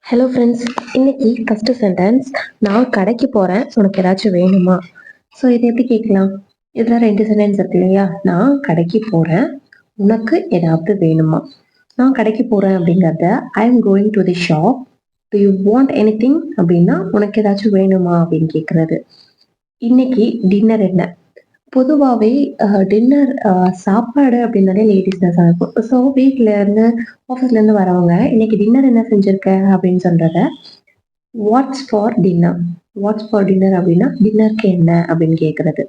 Hello friends, இன்னைக்கு first sentence, நான் கடைக்கு போறேன், உனக்கு ஏதாச்சும் வேணுமா? ஸோ இது எப்படி கேட்கலாம்? இதில் ரெண்டு சென்டென்ஸ் இருக்கு இல்லையா? நான் கடைக்கு போறேன், உனக்கு ஏதாவது வேணுமா? நான் கடைக்கு போறேன் அப்படிங்கிறத I am going to the shop, to you want any thing அப்படின்னா உனக்கு ஏதாச்சும் வேணுமா அப்படின்னு கேட்கறது. இன்னைக்கு டின்னர் என்ன? பொதுவாகவே டின்னர் சாப்பாடு அப்படின்னாலே லேடிஸ் தான் சமைப்போம். ஸோ வீட்டிலேருந்து ஆஃபீஸ்லேருந்து வரவங்க இன்னைக்கு டின்னர் என்ன செஞ்சுருக்க அப்படின்னு சொல்கிறத what's for dinner. What's for dinner அப்படின்னா டின்னருக்கு என்ன அப்படின்னு கேட்குறது.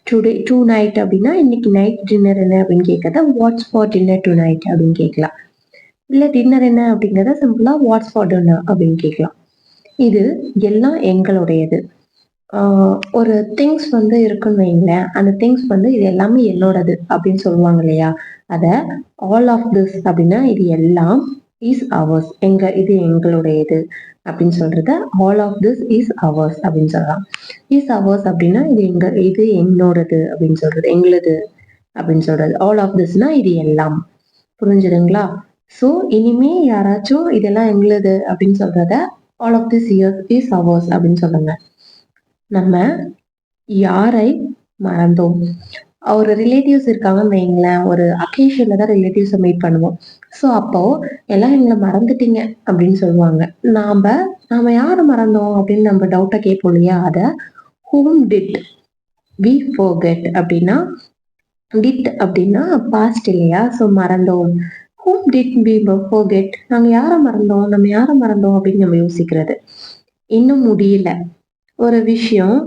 டுடே டூ நைட் அப்படின்னா இன்னைக்கு நைட் டின்னர் என்ன அப்படின்னு கேட்கறத what's for dinner tonight அப்படின்னு கேட்கலாம். இல்லை டின்னர் என்ன அப்படிங்கிறத சிம்பிளாக வாட்ஸ் ஃபார் டின்னர் அப்படின்னு கேட்கலாம். இது எல்லாம் எங்களுடையது. ஒரு திங்ஸ் வந்து இருக்குன்னு வைங்களேன், அந்த திங்ஸ் வந்து இது எல்லாமே என்னோடது அப்படின்னு சொல்லுவாங்க இல்லையா? அத ஆல் ஆஃப் திஸ் அப்படின்னா இது எல்லாம் இஸ் அவர்ஸ், இது எங்களுடையது அப்படின்னு சொல்றத all of this is ours அப்படின்னு சொல்லலாம். இஸ் அவர்ஸ் அப்படின்னா இது என்னோடது அப்படின்னு சொல்றது, எங்களுது அப்படின்னு சொல்றது. ஆல் ஆஃப் திஸ்னா இது எல்லாம். புரிஞ்சுதுங்களா? ஸோ இனிமே யாராச்சும் இதெல்லாம் எங்களுது அப்படின்னு சொல்றத all of this is ours அப்படின்னு சொல்லுங்க. நம்ம யாரை மறந்தோம்? ஒரு ரிலேட்டிவ்ஸ் இருக்காங்கன்னு வைங்களேன், ஒரு அக்கேஷன்ல தான் ரிலேட்டிவ்ஸை மீட் பண்ணுவோம். ஸோ அப்போ எல்லாம் எங்களை மறந்துட்டீங்க அப்படின்னு சொல்லுவாங்க. நாம யாரை மறந்தோம் அப்படின்னு நம்ம டவுட்டா கேட்போம் இல்லையா? அத whom did we forget அப்படின்னா, டிட் அப்படின்னா பாஸ்ட் இல்லையா? So மறந்தோம். whom did we forget? நாங்க யாரை மறந்தோம், நம்ம யாரை மறந்தோம் அப்படின்னு நம்ம யோசிக்கிறது. இன்னும் முடியல ஒரு விஷயம்,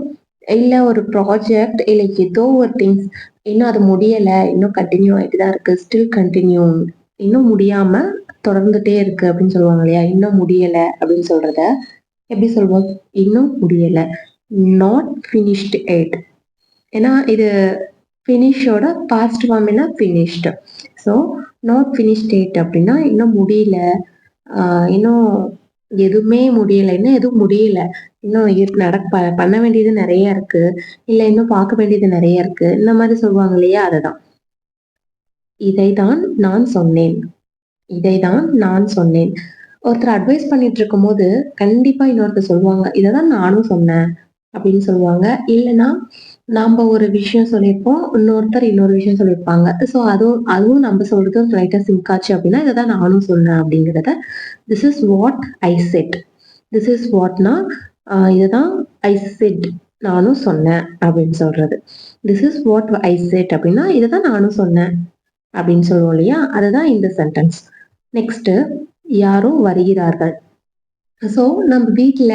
இல்ல ஒரு ப்ராஜெக்ட், இல்ல ஏதோ ஒரு திங்ஸ் இன்னும் அது முடியல, இன்னும் கண்டினியூ ஆயிட்டு தான் இருக்கு, ஸ்டில் கண்டினியூ, இன்னும் முடியாம தொடர்ந்துட்டே இருக்கு அப்படின்னு சொல்லுவாங்க இல்லையா? இன்னும் முடியல அப்படின்னு சொல்றத எப்படி சொல்வோம்? இன்னும் முடியல, நாட் ஃபினிஷ்ட் எட். ஏன்னா இது ஃபினிஷோட பாஸ்ட் ஃபார்ம் என்ன? ஃபினிஷ்டு. ஸோ நாட் ஃபினிஷ்ட் எட் அப்படின்னா இன்னும் முடியல, இன்னும் எதுவுமே முடியல, இன்னும் எதுவும் முடியல, இன்னும் பண்ண வேண்டியது நிறைய இருக்கு, இல்ல இன்னும் பார்க்க வேண்டியது நிறைய இருக்கு, இந்த மாதிரி சொல்லுவாங்க இல்லையா? அதுதான். இதைதான் நான் சொன்னேன், இதைதான் நான் சொன்னேன். ஒருத்தர் அட்வைஸ் பண்ணிட்டு இருக்கும் போது கண்டிப்பா இன்னொருத்தர் சொல்லுவாங்க, இதைதான் நானும் சொன்னேன் அப்படின்னு சொல்லுவாங்க. இல்லைன்னா நாம ஒரு விஷயம் சொல்லியிருப்போம், இன்னொருத்தர் இன்னொரு விஷயம் சொல்லியிருப்பாங்க. ஸோ அதுவும் அதுவும் நம்ம சொல்றது லைட்டா சிங்க் ஆச்சு அப்படின்னா இதைதான் நானும் சொன்னேன் அப்படிங்கிறத this is what I said. This is வாட்னா இதுதான் ஐ செட், நானும் சொன்னேன் அப்படின்னு சொல்றது. This is what I said அப்படின்னா இதுதான் நானும் சொன்னேன் அப்படின்னு சொல்லுவோம் இல்லையா? அதுதான் இந்த சென்டென்ஸ். நெக்ஸ்ட், யாரோ வருகிறார்கள். ஸோ நம்ம வீட்டில்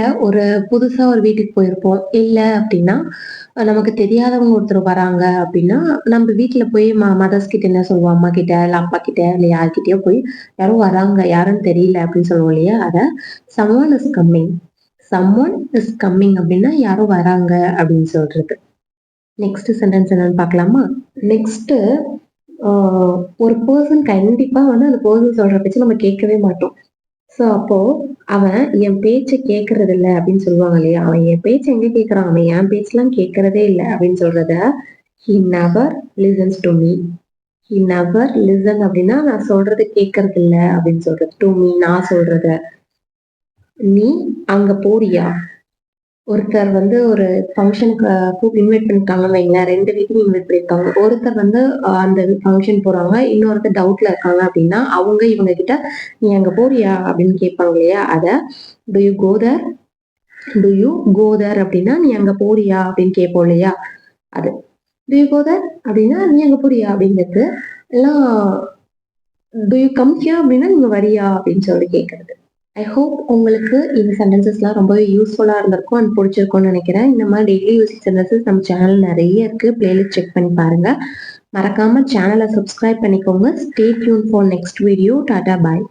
புதுசாக ஒரு வீட்டுக்கு போயிருப்போம். இல்லை அப்படின்னா நமக்கு தெரியாதவங்க ஒருத்தர் வராங்க அப்படின்னா நம்ம வீட்டில் போய் மதர்ஸ் கிட்ட என்ன சொல்லுவோம்? அம்மா கிட்ட, இல்லை அப்பா கிட்ட, இல்லை யார்கிட்டயோ போய் யாரோ வராங்க, யாருன்னு தெரியல அப்படின்னு சொல்லுவோம் இல்லையா? அதை someone is coming, someone is coming அப்படின்னா யாரோ வராங்க அப்படின்னு சொல்றது. நெக்ஸ்ட் சென்டென்ஸ் என்னன்னு பார்க்கலாமா? நெக்ஸ்ட், ஒரு பர்சன் கண்டிப்பா வந்து அந்த பர்சன் சொல்ற பேச்சு நம்ம கேட்கவே மாட்டோம். ஸோ அப்போ அவன் என் பேச்சை கேட்கறது இல்லை அப்படின்னு சொல்லுவாங்க இல்லையா? அவன் என் பேச்சு எங்க கேட்கறான், அவன் என் பேச்செல்லாம் கேட்கறதே இல்லை அப்படின்னு சொல்றத he never listens to me. he never listen அப்படின்னா நான் சொல்றது கேட்கறது இல்லை அப்படின்னு சொல்றது. to me நான் சொல்றத. நீ அங்க போறியா? ஒருத்தர் வந்து ஒரு ஃபங்க்ஷனுக்கு இன்வைட் பண்ணிருக்காங்கன்னு வைங்களேன், 2 வீட்டுக்கும் இன்வைட் பண்ணிருக்காங்க. ஒருத்தர் வந்து அந்த ஃபங்க்ஷன் போறாங்க, இன்னொருத்தர் டவுட்ல இருக்காங்க அப்படின்னா அவங்க இவங்க கிட்ட நீ அங்க போறியா அப்படின்னு கேட்பாங்க இல்லையா? அத do you go there, do you go there அப்படின்னா நீ அங்க போறியா அப்படின்னு கேட்போம் இல்லையா? அது டு யூ கோ தேர் அப்படின்னா நீ அங்க போறியா அப்படிங்கிறது. எல்லாம் டு யூ கம் ஹியர் அப்படின்னா நீங்க வரியா அப்படின்னு சொல்லி கேட்கறது. ஐ ஹோப் உங்களுக்கு இந்த சென்டென்சஸ்லாம் ரொம்பவே யூஸ்ஃபுல்லாக இருந்திருக்கும் அண்ட் பிடிச்சிருக்கும்னு நினைக்கிறேன். இந்த மாதிரி டெய்லி யூசிங் சென்டென்சஸ் நம்ம சேனல் நிறைய இருக்கு, பிளேலிஸ்ட் செக் பண்ணி பாருங்க. மறக்காம சேனலை சப்ஸ்கிரைப் பண்ணிக்கோங்க. Stay tune for next video. Tata bye.